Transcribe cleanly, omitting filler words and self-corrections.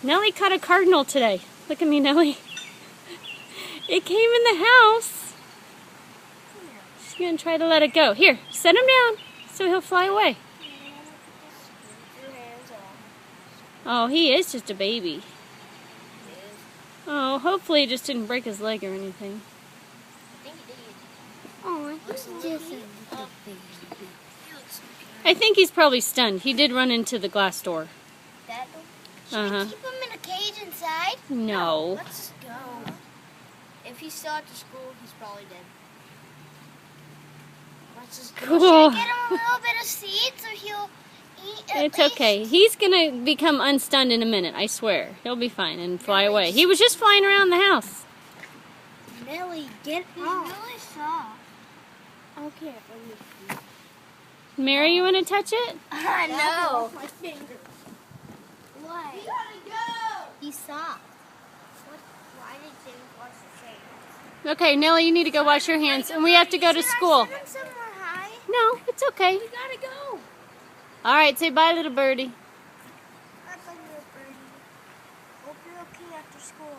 Nellie caught a cardinal today. Look at me, Nellie. It came in the house. She's going to try to let it go. Here, set him down so he'll fly away. Oh, he is just a baby. Oh, hopefully he just didn't break his leg or anything. Oh, I think he's probably stunned. He did run into the glass door. Should we keep him in a cage inside? No. Let's go. If he's still at the school, he's probably dead. Let's just go. Cool. Should I get him a little bit of seed so he'll eat at It's least? okay. He's going to become unstunned in a minute, I swear. He'll be fine and fly away. He was just flying around the house. Nelly, get off. He's really soft. Okay. Mary, you want to touch it? No. My finger. Why? We gotta go. He's soft. Why did James wash his hands? Okay, Nellie, you need to go wash your hands, and we have to go to school. Should I send him somewhere high? No, it's okay. We gotta go. All right, say bye, little birdie. Bye, little birdie. Hope you're okay after school.